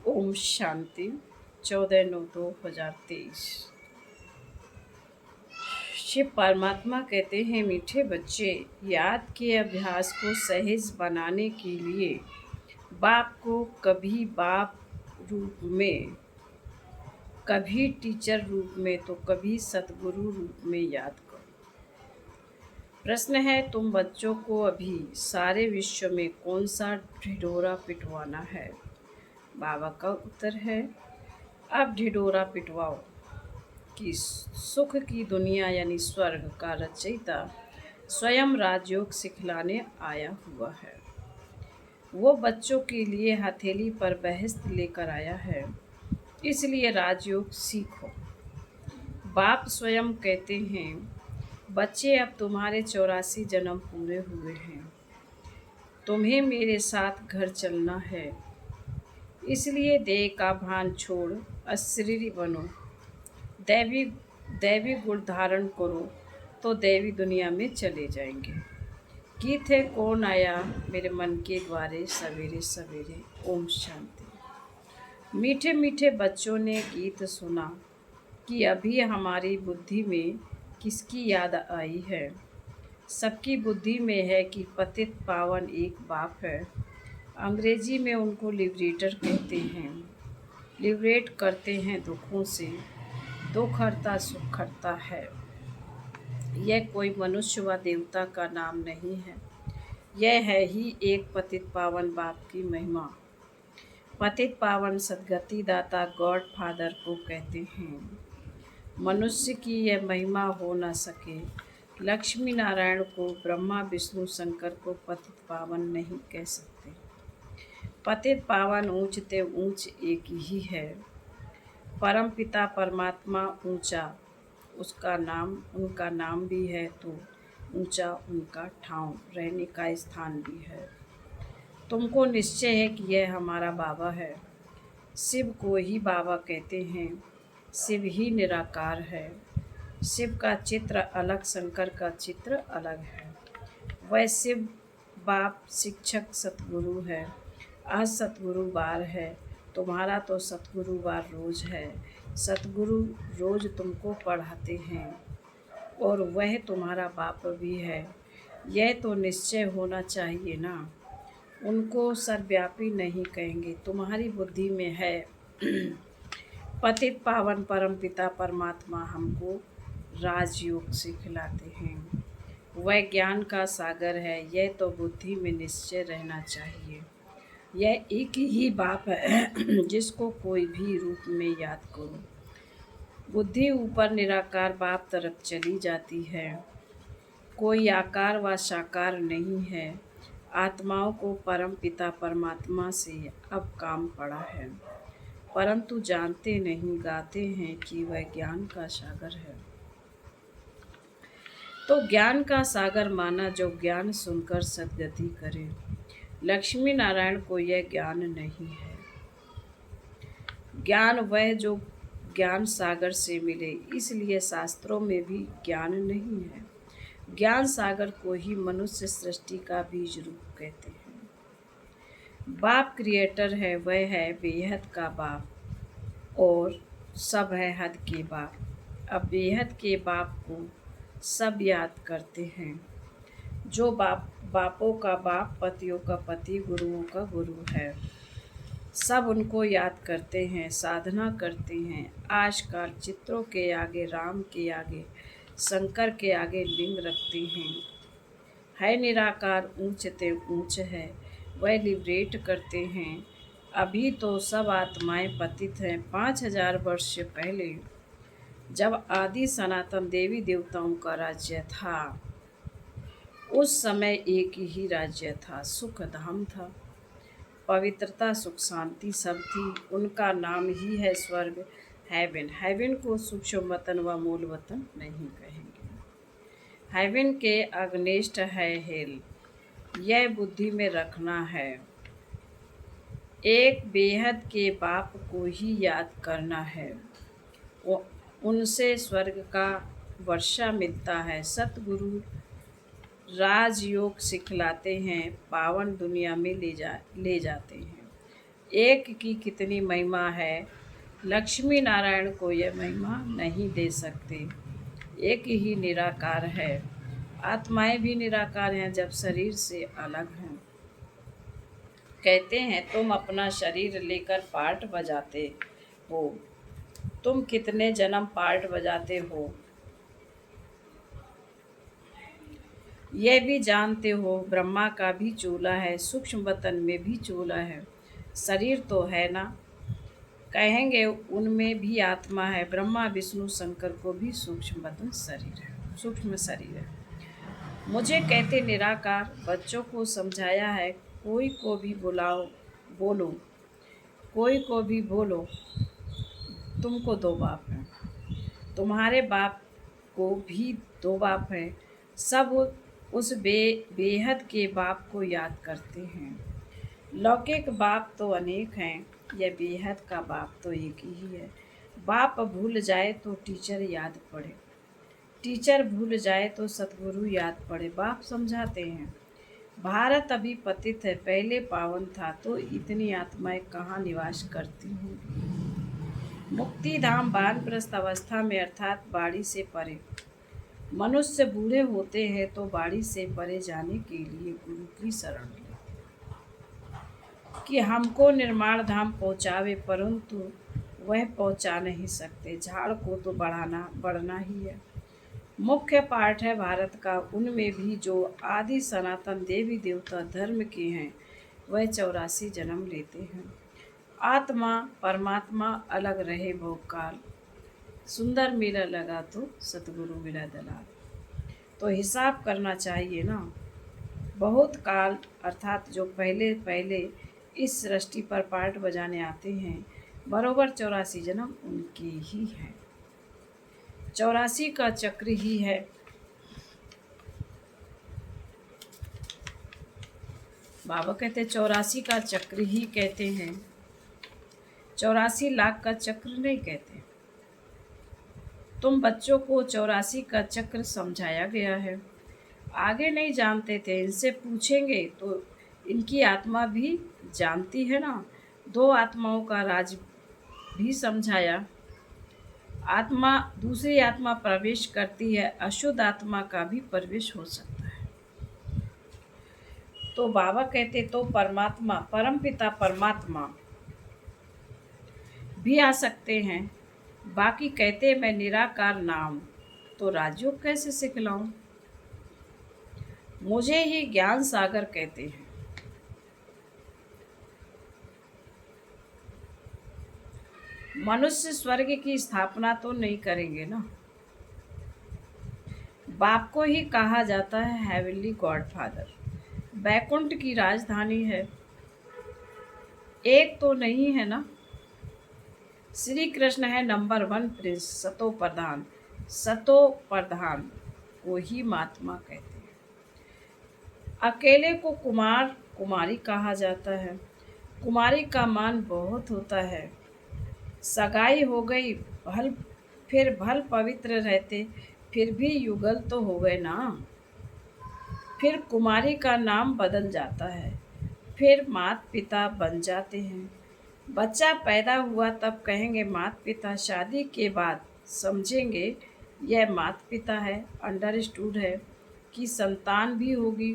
ओम शांति 14/9/2023। शिव परमात्मा कहते हैं, मीठे बच्चे, याद के अभ्यास को सहज बनाने के लिए बाप को कभी बाप रूप में, कभी टीचर रूप में, तो कभी सतगुरु रूप में याद करो। प्रश्न है, तुम बच्चों को अभी सारे विश्व में कौन सा ढिढोरा पिटवाना है? बाबा का उत्तर है, अब ढिढोरा पिटवाओ कि सुख की दुनिया यानी स्वर्ग का रचयिता स्वयं राजयोग सिखलाने आया हुआ है। वो बच्चों के लिए हथेली पर बहस्त लेकर आया है, इसलिए राजयोग सीखो। बाप स्वयं कहते हैं, बच्चे, अब तुम्हारे 84 जन्म पूरे हुए हैं, तुम्हें मेरे साथ घर चलना है, इसलिए देह का भान छोड़ अशरीरी बनो, दैवी दैवी गुण धारण करो, तो दैवी दुनिया में चले जाएंगे। गीत है, कौन आया मेरे मन के द्वारे सवेरे सवेरे। ओम शांति। मीठे मीठे बच्चों ने गीत सुना कि अभी हमारी बुद्धि में किसकी याद आई है। सबकी बुद्धि में है कि पतित पावन एक बाप है। अंग्रेजी में उनको लिबरेटर कहते हैं। लिबरेट करते हैं दुखों से, दुख हरता सुख हरता है। यह कोई मनुष्य व देवता का नाम नहीं है, यह है ही एक पतित पावन बाप की महिमा। पतित पावन सदगति दाता गॉड फादर को कहते हैं। मनुष्य की यह महिमा हो न सके। लक्ष्मी नारायण को, ब्रह्मा विष्णु शंकर को पतित पावन नहीं कह सकते। पतित पावन ऊंचते ऊंच एक ही है। परम पिता परमात्मा ऊंचा, उसका नाम, उनका नाम भी है, तो ऊंचा उनका ठाव, रहने का स्थान भी है। तुमको निश्चय है कि यह हमारा बाबा है। शिव को ही बाबा कहते हैं। शिव ही निराकार है। शिव का चित्र अलग, शंकर का चित्र अलग है। वह शिव बाप शिक्षक सतगुरु है। आज सतगुरुवार है, तुम्हारा तो सतगुरुवार रोज है। सतगुरु रोज तुमको पढ़ाते हैं और वह तुम्हारा बाप भी है। यह तो निश्चय होना चाहिए ना। उनको सर्वव्यापी नहीं कहेंगे, तुम्हारी बुद्धि में है। पतित पावन परम पिता परमात्मा हमको राजयोग सिखलाते हैं। वह ज्ञान का सागर है, यह तो बुद्धि में निश्चय रहना चाहिए। यह एक ही बाप है जिसको कोई भी रूप में याद करो। बुद्धि ऊपर निराकार बाप तरफ चली जाती है। कोई आकार व साकार नहीं है। आत्माओं को परम पिता परमात्मा से अब काम पड़ा है, परंतु जानते नहीं, गाते हैं कि वह ज्ञान का सागर है। तो ज्ञान का सागर माना जो ज्ञान सुनकर सद्गति करे। लक्ष्मी नारायण को यह ज्ञान नहीं है। ज्ञान वह जो ज्ञान सागर से मिले, इसलिए शास्त्रों में भी ज्ञान नहीं है। ज्ञान सागर को ही मनुष्य सृष्टि का बीज रूप कहते हैं। बाप क्रिएटर है, वह है बेहद का बाप और सब है हद के बाप। अब बेहद के बाप को सब याद करते हैं। जो बापों का बाप, पतियों का पति, गुरुओं का गुरु है, सब उनको याद करते हैं, साधना करते हैं। आजकल चित्रों के आगे, राम के आगे, शंकर के आगे लिंग रखते हैं। है निराकार, ऊंचते ऊंच है, वह लिबरेट करते हैं। अभी तो सब आत्माएं पतित हैं। 5000 वर्ष पहले जब आदि सनातन देवी देवताओं का राज्य था, उस समय एक ही राज्य था, सुख धाम था, पवित्रता, सुख, शांति सब थी। उनका नाम ही है स्वर्ग, हेवन। हेवन को सूक्ष्म वतन व मूल वतन नहीं कहेंगे। हेवन के अग्नेस्ट है हेल, यह बुद्धि में रखना है। एक बेहद के बाप को ही याद करना है, उनसे स्वर्ग का वर्षा मिलता है। सतगुरु राजयोग सिखलाते हैं, पावन दुनिया में ले जाते हैं। एक की कितनी महिमा है, लक्ष्मी नारायण को यह महिमा नहीं दे सकते। एक ही निराकार है, आत्माएं भी निराकार हैं जब शरीर से अलग हैं। कहते हैं तुम अपना शरीर लेकर पार्ट बजाते हो, तुम कितने जन्म पार्ट बजाते हो यह भी जानते हो। ब्रह्मा का भी चूल्हा है, सूक्ष्म वतन में भी चूल्हा है। शरीर तो है ना, कहेंगे उनमें भी आत्मा है। ब्रह्मा विष्णु शंकर को भी सूक्ष्म वतन शरीर है, सूक्ष्म शरीर है। मुझे कहते निराकार, बच्चों को समझाया है। कोई को भी बुलाओ, बोलो, कोई को भी बोलो, तुमको दो बाप हैं, तुम्हारे बाप को भी दो बाप हैं। सब उस बेहद के बाप को याद करते हैं। लौकिक बाप तो अनेक हैं, यह बेहद का बाप तो एक ही है। बाप भूल जाए तो टीचर याद पड़े, टीचर भूल जाए तो सतगुरु याद पड़े। बाप समझाते हैं भारत अभी पतित है, पहले पावन था, तो इतनी आत्माएं कहाँ निवास करती होंगी। मुक्ति धाम वानप्रस्थ अवस्था में अर्थात बाड़ी से परे। मनुष्य बूढ़े होते हैं तो बाड़ी से परे जाने के लिए गुरु की शरण लेते कि हमको निर्माण धाम पहुँचावे, परंतु वह पहुँचा नहीं सकते। झाड़ को तो बढ़ना ही है। मुख्य पाठ है भारत का, उनमें भी जो आदि सनातन देवी देवता धर्म के हैं वह 84 जन्म लेते हैं। आत्मा परमात्मा अलग रहे भोगकाल, सुंदर मेला लगा तो सतगुरु मिला दलाल। तो हिसाब करना चाहिए ना, बहुत काल अर्थात जो पहले पहले इस सृष्टि पर पार्ट बजाने आते हैं, बरोबर 84 जन्म उनके ही हैं। 84 का चक्र ही है। बाबा कहते 84 का चक्र ही कहते हैं, 84 लाख का चक्र नहीं कहते। तुम बच्चों को 84 का चक्र समझाया गया है, आगे नहीं जानते थे, इनसे पूछेंगे तो इनकी आत्मा भी जानती है ना। दो आत्माओं का राज भी समझाया। आत्मा दूसरी आत्मा प्रवेश करती है, अशुद्ध आत्मा का भी प्रवेश हो सकता है। तो बाबा कहते तो परमात्मा परमपिता परमात्मा भी आ सकते हैं। बाकी कहते मैं निराकार नाम, तो राजयोग कैसे सिखलाऊं। मुझे ही ज्ञान सागर कहते हैं। मनुष्य स्वर्ग की स्थापना तो नहीं करेंगे ना। बाप को ही कहा जाता है हेवनली गॉडफादर, बैकुंठ की राजधानी है, एक तो नहीं है ना। श्री कृष्ण है नंबर 1 प्रिंस, सतो प्रधान, सतो प्रधान को ही महात्मा कहते हैं। अकेले को कुमार कुमारी कहा जाता है। कुमारी का मान बहुत होता है। सगाई हो गई फिर भल पवित्र रहते, फिर भी युगल तो हो गए ना। फिर कुमारी का नाम बदल जाता है, फिर माता पिता बन जाते हैं। बच्चा पैदा हुआ तब कहेंगे माता पिता, शादी के बाद समझेंगे यह माता पिता है, अंडरस्टूड है कि संतान भी होगी।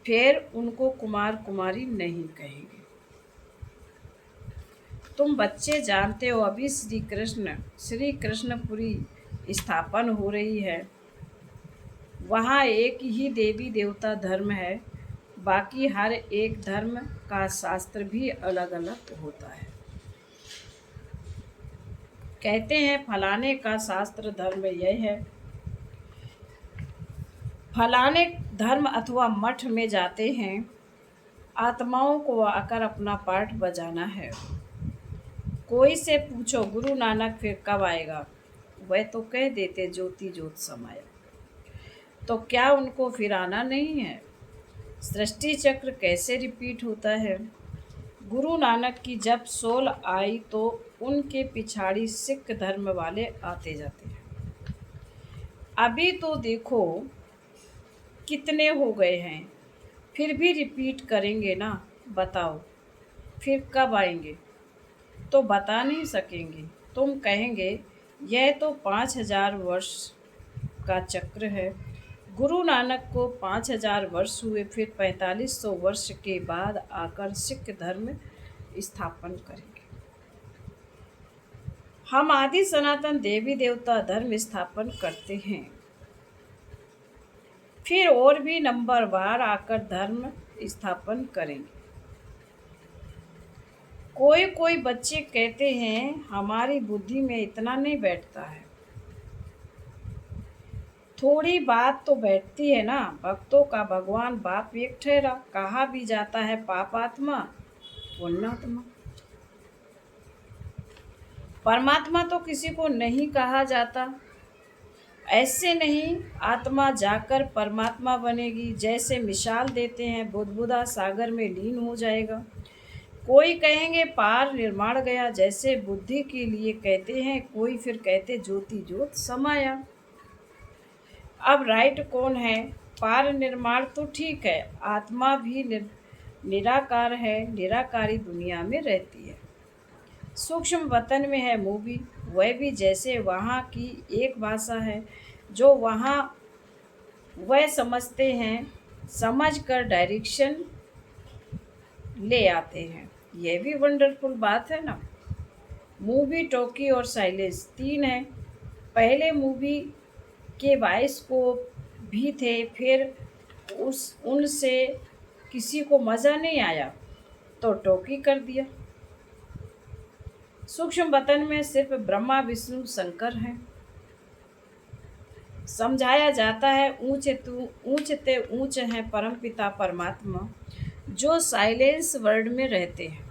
फिर उनको कुमार कुमारी नहीं कहेंगे। तुम बच्चे जानते हो अभी श्री कृष्णपुरी स्थापन हो रही है, वहाँ एक ही देवी देवता धर्म है, बाकी हर एक धर्म का शास्त्र भी अलग अलग होता है। कहते हैं फलाने का शास्त्र धर्म यह है, फलाने धर्म अथवा मठ में जाते हैं, आत्माओं को आकर अपना पाठ बजाना है। कोई से पूछो गुरु नानक फिर कब आएगा, वह तो कह देते ज्योति ज्योत समाया। तो क्या उनको फिर आना नहीं है। सृष्टि चक्र कैसे रिपीट होता है। गुरु नानक की जब सोल आई तो उनके पिछाड़ी सिख धर्म वाले आते जाते हैं। अभी तो देखो कितने हो गए हैं, फिर भी रिपीट करेंगे ना। बताओ फिर कब आएंगे? तो बता नहीं सकेंगे। तुम कहेंगे यह तो 5,000 वर्ष का चक्र है। गुरु नानक को 5,000 वर्ष हुए, फिर 4,500 वर्ष के बाद आकर सिख धर्म स्थापन करेंगे। हम आदि सनातन देवी देवता धर्म स्थापन करते हैं, फिर और भी नंबरवार आकर धर्म स्थापन करेंगे। कोई कोई बच्चे कहते हैं हमारी बुद्धि में इतना नहीं बैठता है। थोड़ी बात तो बैठती है ना। भक्तों का भगवान बाप एक ठहरा। कहा भी जाता है पापात्मा पुण्यात्मा। परमात्मा तो किसी को नहीं कहा जाता। ऐसे नहीं आत्मा जाकर परमात्मा बनेगी। जैसे मिसाल देते हैं बुदबुदा सागर में लीन हो जाएगा। कोई कहेंगे पार निर्माण गया, जैसे बुद्धि के लिए कहते हैं। कोई फिर कहते ज्योति ज्योत समाया। अब राइट कौन है? पार निर्माण तो ठीक है, आत्मा भी निराकार है, निराकारी दुनिया में रहती है। सूक्ष्म वतन में है मूवी, वह भी जैसे वहाँ की एक भाषा है जो वहाँ वह समझते हैं, समझ कर डायरेक्शन ले आते हैं। यह भी वंडरफुल बात है ना। मूवी, टॉकी और साइलेंस 3 है। पहले मूवी के बाइस्कोप भी थे, फिर उनसे किसी को मज़ा नहीं आया तो टॉकी कर दिया। सूक्ष्म वतन में सिर्फ ब्रह्मा विष्णु शंकर हैं। समझाया जाता है ऊंच ते ऊंच है परमपिता परमात्मा, जो साइलेंस वर्ल्ड में रहते हैं।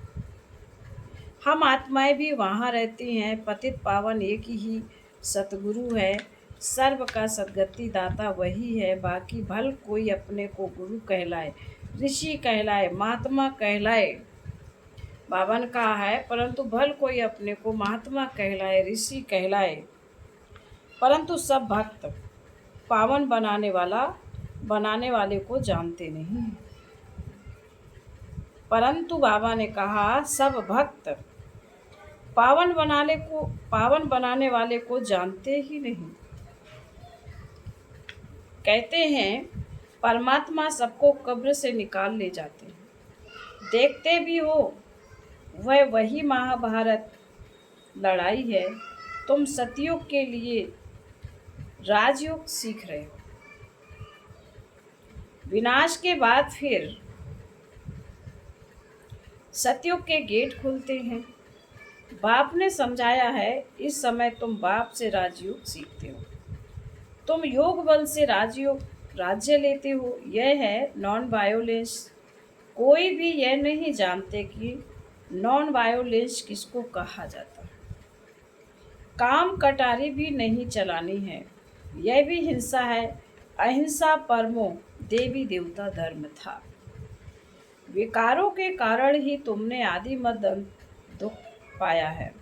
हम आत्माएं भी वहाँ रहती हैं। पतित पावन एक ही सतगुरु है, सर्व का सदगति दाता वही है। बाकी भल कोई अपने को गुरु कहलाए, ऋषि कहलाए, महात्मा कहलाए। बाबा ने कहा है परंतु भल कोई अपने को महात्मा कहलाए, ऋषि कहलाए, परंतु सब भक्त पावन बनाने वाले को जानते नहीं। परंतु बाबा ने कहा सब भक्त पावन बनाने वाले को जानते ही नहीं। कहते हैं परमात्मा सबको कब्र से निकाल ले जाते हैं। देखते भी हो वह वही महाभारत लड़ाई है। तुम सतयुग के लिए राजयोग सीख रहे हो। विनाश के बाद फिर सतयुग के गेट खुलते हैं। बाप ने समझाया है इस समय तुम बाप से राजयोग सीखते हो। तुम योग बल से राज्य लेते हो। यह है नॉन वायोलेंस। कोई भी यह नहीं जानते कि नॉन वायोलेंस किसको कहा जाता है। काम कटारी भी नहीं चलानी है, यह भी हिंसा है। अहिंसा परमो देवी देवता धर्म था। विकारों के कारण ही तुमने आदि मद दुख पाया है।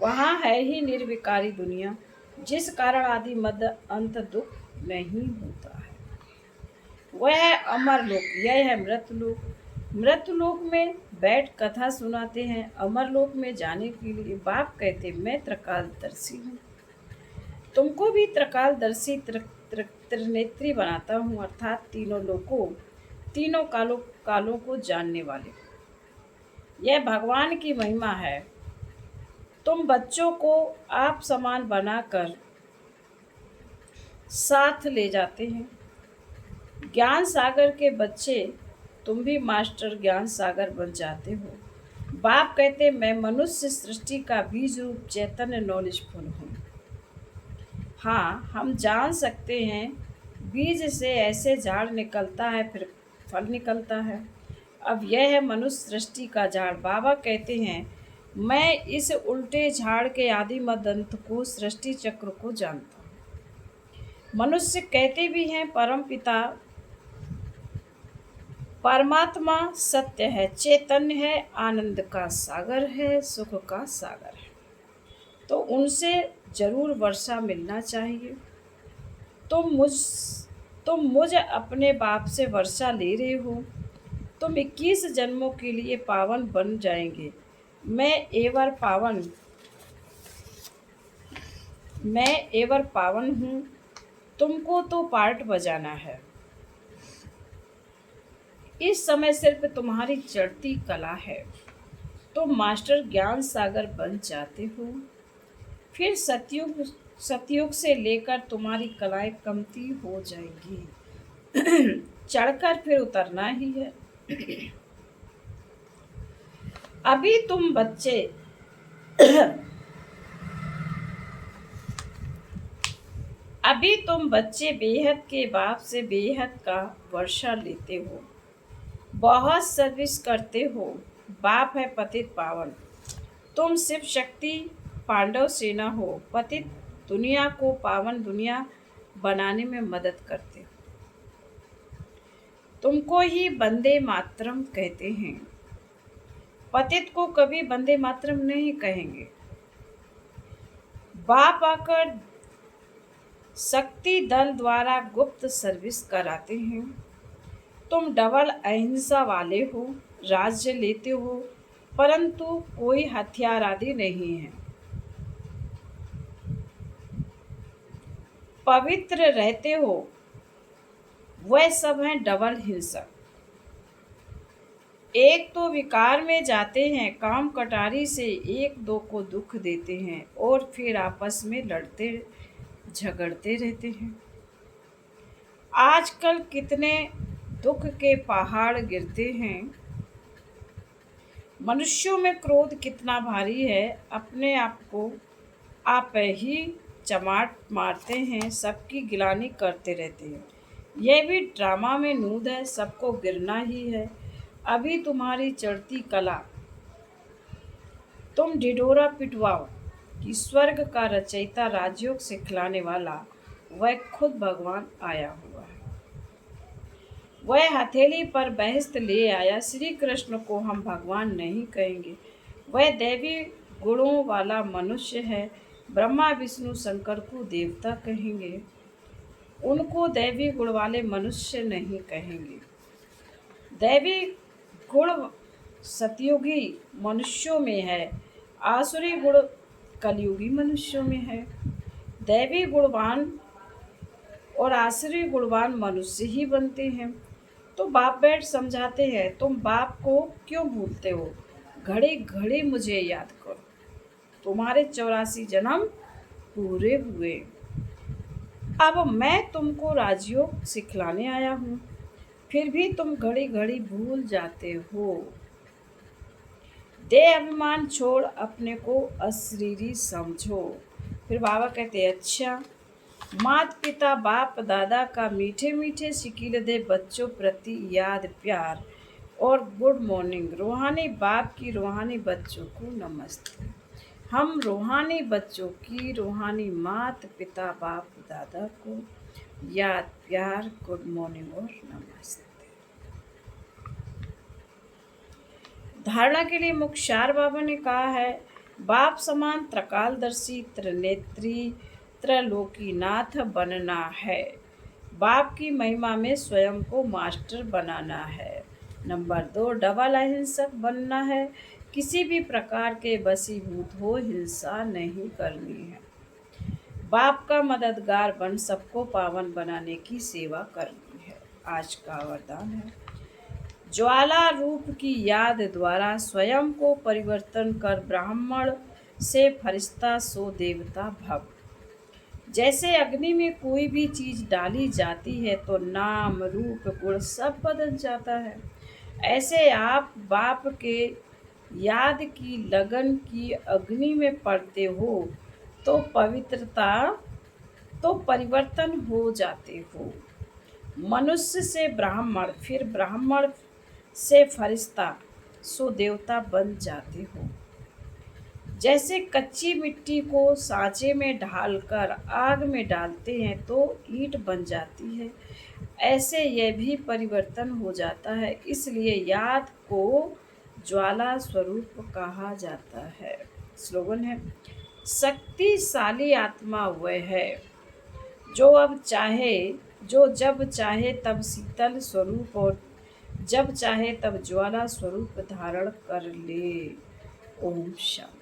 वहाँ है ही निर्विकारी दुनिया, जिस कारण आदि मद अंत दुख नहीं होता है। वह है अमर लोक, यह है मृतलोक। मृतलोक में बैठ कथा सुनाते हैं। अमरलोक में जाने के लिए बाप कहते मैं त्रिकालदर्शी हूँ। तुमको भी त्रिकालदर्शी त्रिनेत्री बनाता हूँ, अर्थात तीनों कालों को जानने वाले। यह भगवान की महिमा है। तुम बच्चों को आप समान बनाकर साथ ले जाते हैं। ज्ञान सागर के बच्चे, तुम भी मास्टर ज्ञान सागर बन जाते हो। बाप कहते मैं मनुष्य सृष्टि का बीज रूप चैतन्य नॉलेजफुल हूँ। हाँ, हम जान सकते हैं बीज से ऐसे झाड़ निकलता है, फिर फल निकलता है। अब यह है मनुष्य सृष्टि का झाड़। बाबा कहते हैं मैं इस उल्टे झाड़ के आदि मदंत को, सृष्टि चक्र को जानता हूँ। मनुष्य कहते भी हैं परम पिता परमात्मा सत्य है, चैतन्य है, आनंद का सागर है, सुख का सागर है। तो उनसे जरूर वर्षा मिलना चाहिए। तुम मुझ अपने बाप से वर्षा ले रहे हो। तुम 21 जन्मों के लिए पावन बन जाएंगे। मैं एवर पावन मैं एवर पावन हूँ। तुमको तो पार्ट बजाना है। इस समय सिर्फ तुम्हारी चढ़ती कला है। तुम मास्टर ज्ञान सागर बन जाते हो। फिर सतयुग से लेकर तुम्हारी कलाएं कमती हो जाएंगी। चढ़कर फिर उतरना ही है। अभी तुम बच्चे अभी तुम बच्चे बेहद के बाप से बेहद का वर्षा लेते हो। बहुत सर्विस करते हो। बाप है पतित पावन। तुम शिव शक्ति पांडव सेना हो। पतित दुनिया को पावन दुनिया बनाने में मदद करते हो। तुमको ही वंदे मातरम कहते हैं। पतित को कभी वंदे मातरम नहीं कहेंगे। बाप आकर शक्ति दल द्वारा गुप्त सर्विस कराते हैं। तुम डबल अहिंसा वाले हो। राज्य लेते हो परंतु कोई हथियार आदि नहीं है। पवित्र रहते हो। वह सब हैं डबल हिंसक। एक तो विकार में जाते हैं। काम कटारी से एक दो को दुख देते हैं और फिर आपस में लड़ते झगड़ते रहते हैं। आजकल कितने दुख के पहाड़ गिरते हैं। मनुष्यों में क्रोध कितना भारी है। अपने आप को आप ही चमाट मारते हैं। सबकी गिलानी करते रहते हैं। यह भी ड्रामा में नूद है। सबको गिरना ही है। अभी तुम्हारी चढ़ती कला। तुम ढिढोरा पिटवाओ कि स्वर्ग का रचयिता राजयोग सिखलाने वाला वह खुद भगवान आया हुआ है। वह हथेली पर बहस्त ले आया। श्री कृष्ण को हम भगवान नहीं कहेंगे। वह दैवी गुणों वाला मनुष्य है। ब्रह्मा विष्णु शंकर को देवता कहेंगे। उनको दैवी गुण वाले मनुष्य नहीं कहेंगे। दैवी गुण सतयुगी मनुष्यों में है। आसुरी गुण कलयुगी मनुष्यों में है। दैवी गुणवान और आसुरी गुणवान मनुष्य ही बनते हैं। तो बाप बैठ समझाते हैं। तुम बाप को क्यों भूलते हो? घड़ी घड़ी मुझे याद करो। तुम्हारे 84 जन्म पूरे हुए। अब मैं तुमको राजयोग सिखलाने आया हूँ। फिर भी तुम घड़ी घड़ी भूल जाते हो। दे अभिमान छोड़ अपने को अशरीरी समझो। फिर बाबा कहते हैं अच्छा, माता पिता बाप दादा का मीठे मीठे शिकील दे बच्चों प्रति याद प्यार और गुड मॉर्निंग। रूहानी बाप की रूहानी बच्चों को नमस्ते। हम रूहानी बच्चों की रूहानी माता पिता बाप दादा को याद प्यार गुड मॉर्निंग और नमस्ते। धारणा के लिए मुख्यार बाबा ने कहा है, बाप समान त्रकालदर्शी त्रिनेत्री त्रलोकीनाथ बनना है। बाप की महिमा में स्वयं को मास्टर बनाना है। नंबर 2, डबल अहिंसक बनना है। किसी भी प्रकार के वशीभूत हो हिंसा नहीं करनी है। बाप का मददगार बन सबको पावन बनाने की सेवा करनी है। आज का वरदान है, ज्वाला रूप की याद द्वारा स्वयं को परिवर्तन कर ब्राह्मण से फरिश्ता सो देवता भव। जैसे अग्नि में कोई भी चीज डाली जाती है तो नाम रूप गुण सब बदल जाता है। ऐसे आप बाप के याद की लगन की अग्नि में पड़ते हो तो परिवर्तन हो जाते हो। मनुष्य से ब्राह्मण, फिर ब्राह्मण से फरिश्ता सो देवता बन जाते हो। जैसे कच्ची मिट्टी को सांचे में ढालकर आग में डालते हैं तो ईंट बन जाती है, ऐसे यह भी परिवर्तन हो जाता है। इसलिए याद को ज्वाला स्वरूप कहा जाता है। स्लोगन है, शक्तिशाली आत्मा वह है जो जब चाहे तब शीतल स्वरूप और जब चाहे तब ज्वाला स्वरूप धारण कर ले। ओम शांति।